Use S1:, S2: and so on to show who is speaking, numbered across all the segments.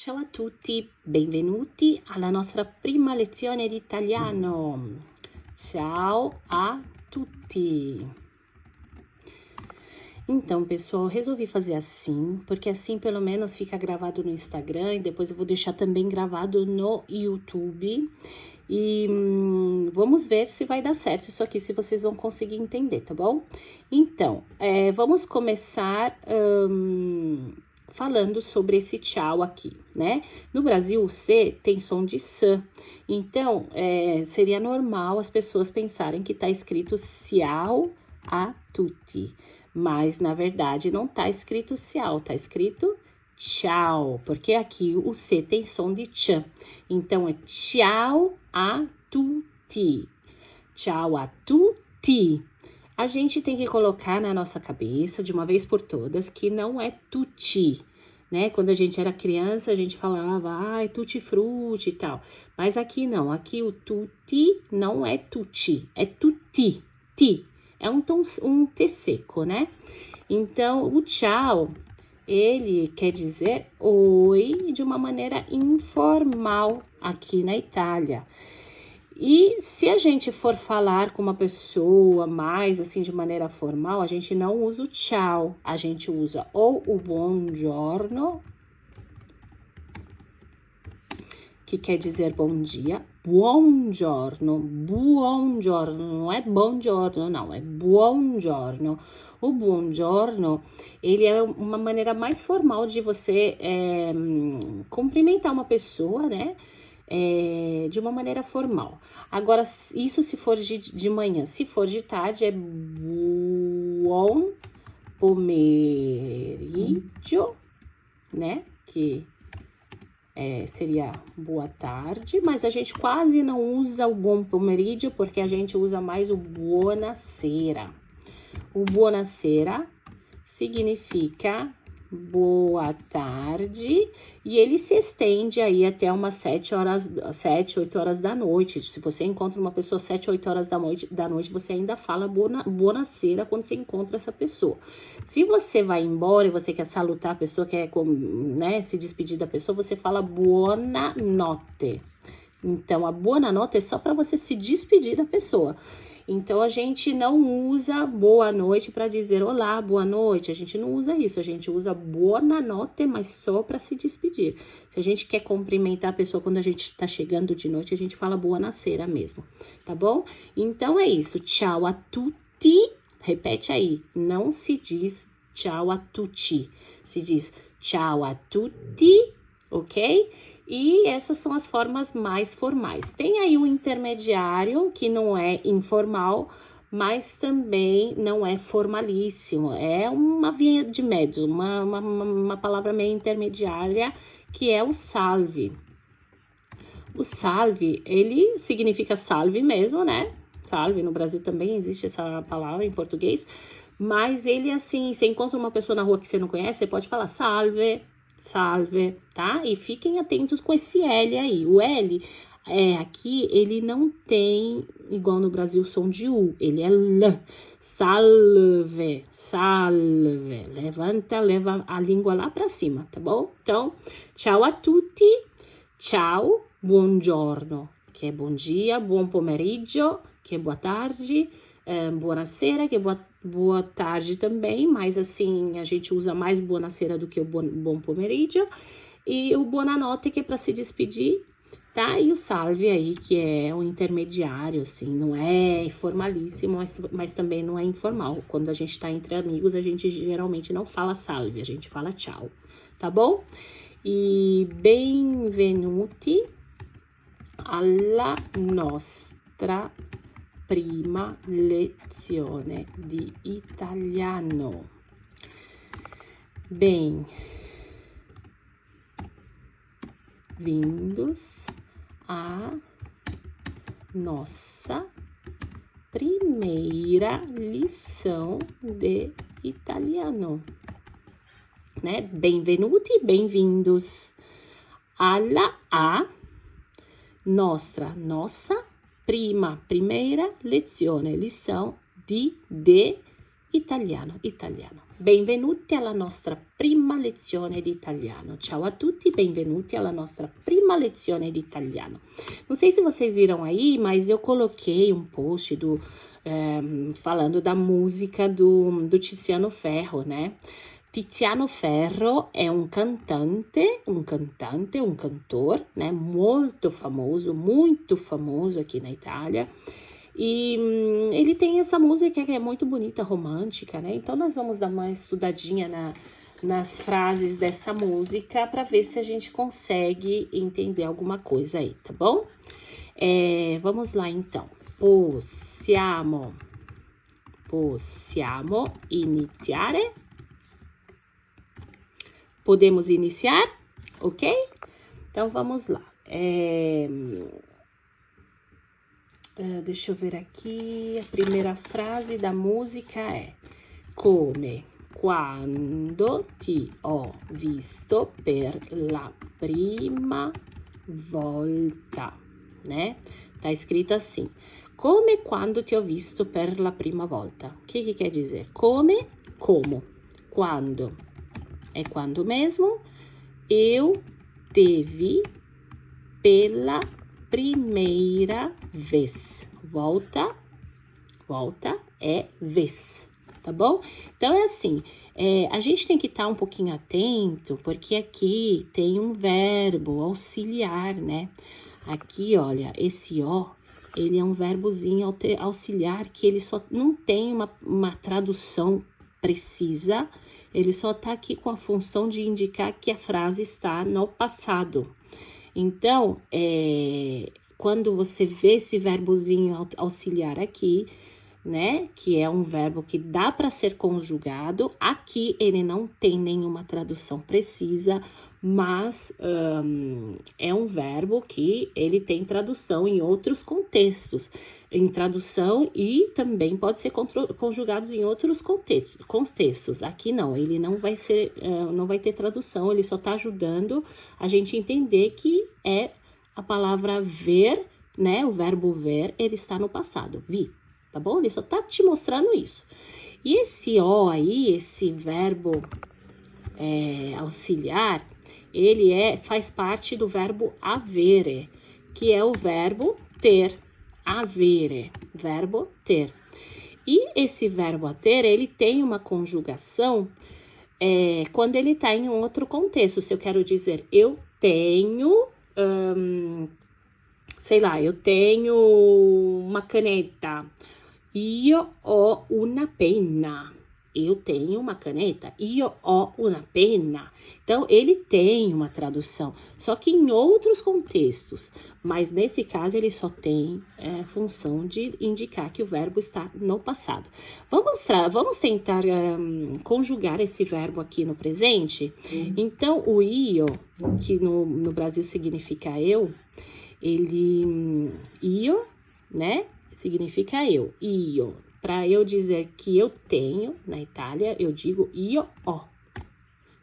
S1: Ciao a tutti, benvenuti alla nostra prima lezione di italiano. Ciao a tutti. Então, pessoal, eu resolvi fazer assim, porque assim pelo menos fica gravado no Instagram e depois eu vou deixar também gravado no YouTube. E vamos ver se vai dar certo isso aqui, se vocês vão conseguir entender, tá bom? Então, vamos começar falando sobre esse tchau aqui, né? No Brasil, o C tem som de S, então seria normal as pessoas pensarem que tá escrito ciao a tutti, mas na verdade não tá escrito ciao, tá escrito tchau, porque aqui o C tem som de tch, então é ciao a tutti, ciao a tutti. A gente tem que colocar na nossa cabeça, de uma vez por todas, que não é tutti, né? Quando a gente era criança, a gente falava, ai, tutti frutti e tal. Mas aqui não, aqui o tutti não é tutti, é tutti, ti. É um T seco, né? Então, o tchau, ele quer dizer oi de uma maneira informal aqui na Itália. E se a gente for falar com uma pessoa mais assim de maneira formal, a gente não usa o tchau, a gente usa ou o buongiorno, que quer dizer bom dia, buongiorno, buongiorno, não é buongiorno, não, é buongiorno. O buongiorno, ele é uma maneira mais formal de você cumprimentar uma pessoa, né? De uma maneira formal. Agora, isso se for de manhã, se for de tarde, é buon pomeriggio, né? Que seria boa tarde, mas a gente quase não usa o buon pomeriggio, porque a gente usa mais o buonasera. O buonasera significa boa tarde, e ele se estende aí até umas 7, 8 horas da noite. Se você encontra uma pessoa 7, 8 horas da noite, você ainda fala buonasera quando você encontra essa pessoa. Se você vai embora e você quer salutar a pessoa, quer, né, se despedir da pessoa, você fala buonanotte. Então, a buonanotte é só para você se despedir da pessoa. Então, a gente não usa boa noite para dizer olá, boa noite. A gente não usa isso. A gente usa buonanotte, mas só para se despedir. Se a gente quer cumprimentar a pessoa quando a gente tá chegando de noite, a gente fala buonasera mesmo, tá bom? Então, é isso. Ciao a tutti. Repete aí. Não se diz ciao a tutti. Se diz ciao a tutti, ok? E essas são as formas mais formais. Tem aí o intermediário, que não é informal, mas também não é formalíssimo. É uma via de médio, uma palavra meio intermediária, que é o salve. O salve, ele significa salve mesmo, né? Salve, no Brasil também existe essa palavra em português. Mas ele, assim, você encontra uma pessoa na rua que você não conhece, você pode falar salve, salve, tá? E fiquem atentos com esse L aí. O L, aqui, ele não tem, igual no Brasil, som de U. Ele é L. Salve, salve. Leva a língua lá pra cima, tá bom? Então, ciao a tutti. Ciao, buongiorno, que é bom dia. Buon pomeriggio, que é boa tarde. Buonasera, que é boa tarde também, mas assim, a gente usa mais buonasera do que o bom pomeriggio. E o buonanotte, que é para se despedir, tá? E o salve aí, que é o intermediário, assim, não é formalíssimo, mas também não é informal. Quando a gente tá entre amigos, a gente geralmente não fala salve, a gente fala tchau, tá bom? E benvenuti alla nostra prima lezione di italiano. Bem-vindos à nossa primeira lição de italiano, né? Benvenuti, bem-vindos a nossa primeira lezione, lição de italiano, italiano. Benvenuti alla nostra prima lezione di italiano. Ciao a tutti, benvenuti alla nostra prima lezione di italiano. Não sei se vocês viram aí, mas eu coloquei um post falando da música do Tiziano Ferro, né? Tiziano Ferro é um cantor, né? Muito famoso aqui na Itália. E ele tem essa música que é muito bonita, romântica, né? Então, nós vamos dar uma estudadinha nas frases dessa música para ver se a gente consegue entender alguma coisa aí, tá bom? Vamos lá, então. Possiamo iniziare? Podemos iniciar? Ok? Então, vamos lá. Deixa eu ver aqui, a primeira frase da música é: come quando ti ho visto per la prima volta, né? Tá escrito assim: come quando ti ho visto per la prima volta. O que quer dizer? Come, como. Quando é quando mesmo. Eu te vi pela primeira vez. Volta é vez, tá bom? Então, é assim, a gente tem que estar um pouquinho atento, porque aqui tem um verbo auxiliar, né? Aqui, olha, esse ó, ele é um verbozinho auxiliar que ele só não tem uma tradução precisa, ele só tá aqui com a função de indicar que a frase está no passado. Então, quando você vê esse verbozinho auxiliar aqui, né, que é um verbo que dá para ser conjugado, aqui ele não tem nenhuma tradução precisa, mas é um verbo que ele tem tradução em outros contextos, em tradução e também pode ser conjugado em outros contextos. Aqui não, ele não vai ter tradução, ele só está ajudando a gente entender que é a palavra ver, né? O verbo ver, ele está no passado, vi, tá bom? Ele só tá te mostrando isso. E esse ó aí, esse verbo auxiliar, ele faz parte do verbo avere, que é o verbo ter, avere, verbo ter. E esse verbo ter, ele tem uma conjugação quando ele tá em um outro contexto. Se eu quero dizer, eu tenho, sei lá, eu tenho uma caneta. Io ho una penna. Eu tenho uma caneta. Io ho una penna. Então, ele tem uma tradução, só que em outros contextos. Mas, nesse caso, ele só tem função de indicar que o verbo está no passado. Vamos tentar conjugar esse verbo aqui no presente? Então, o io, que no Brasil significa eu, io, né? Significa eu. Io. Para eu dizer que eu tenho, na Itália, eu digo io ho.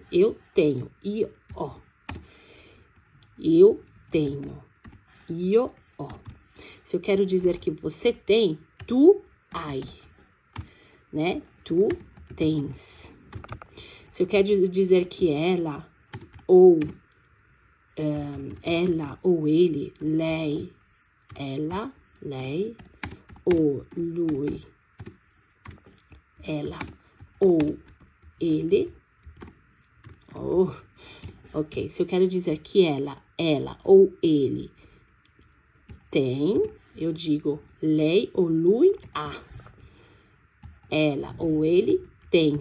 S1: Eu tenho, io ho. Eu tenho, io ho. Se eu quero dizer que você tem, tu hai, né? Tu tens. Se eu quero dizer que ela ou ele, lei, ela, lei, ou lui, ela ou ele. Ok, se eu quero dizer que ela ou ele tem, eu digo lei ou lui ha. Ela ou ele tem,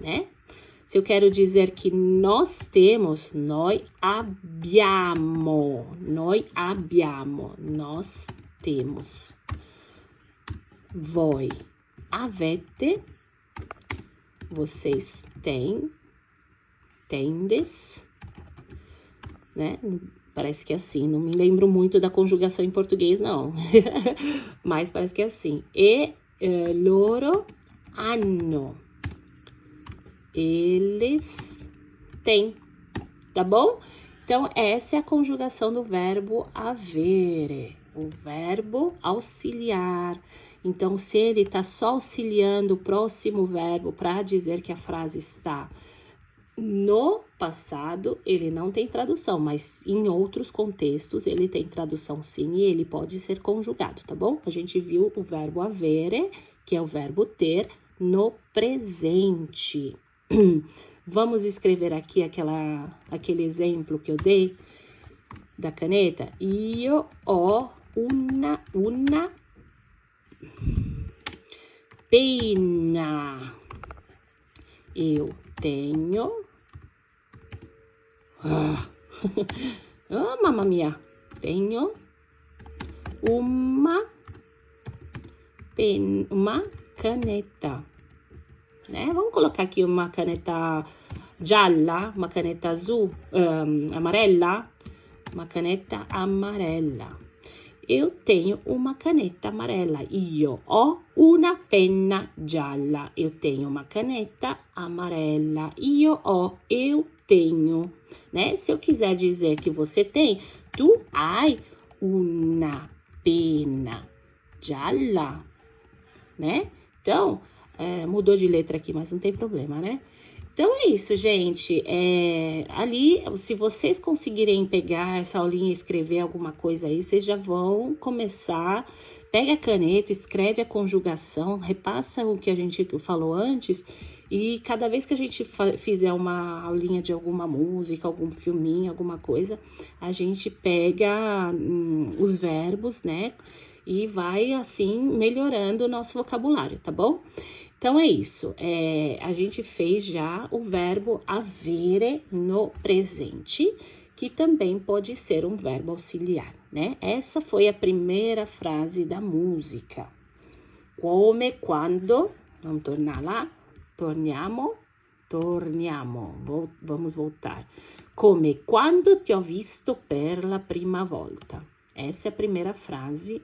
S1: né? Se eu quero dizer que nós temos, noi abbiamo, nós temos. Voi avete, vocês têm, tendes, né? Parece que é assim, não me lembro muito da conjugação em português, não. Mas parece que é assim. E loro hanno, eles têm, tá bom? Então, essa é a conjugação do verbo avere, o verbo auxiliar, Então, se ele tá só auxiliando o próximo verbo para dizer que a frase está no passado, ele não tem tradução, mas em outros contextos ele tem tradução sim e ele pode ser conjugado, tá bom? A gente viu o verbo avere, que é o verbo ter, no presente. Vamos escrever aqui aquele exemplo que eu dei da caneta. Io ho una penna. Eu tenho... mamma mia. Tenho uma caneta. Né? Vamos colocar aqui uma caneta gialla, uma caneta azul, amarela, uma caneta amarela. Eu tenho uma caneta amarela. Io ho una penna gialla. Eu tenho uma caneta amarela. Eu tenho. Né? Se eu quiser dizer que você tem, tu hai una penna gialla. Né? Então, mudou de letra aqui, mas não tem problema, né? Então, é isso, gente. Ali, se vocês conseguirem pegar essa aulinha e escrever alguma coisa aí, vocês já vão começar. Pega a caneta, escreve a conjugação, repassa o que a gente falou antes. E cada vez que a gente fizer uma aulinha de alguma música, algum filminho, alguma coisa, a gente pega os verbos, né? E vai, assim, melhorando o nosso vocabulário, tá bom? Então, é isso. A gente fez já o verbo avere no presente, que também pode ser um verbo auxiliar, né? Essa foi a primeira frase da música. Come, quando... Vamos tornar lá? Torniamo. Vamos voltar. Come quando ti ho visto per la prima volta. Essa é a primeira frase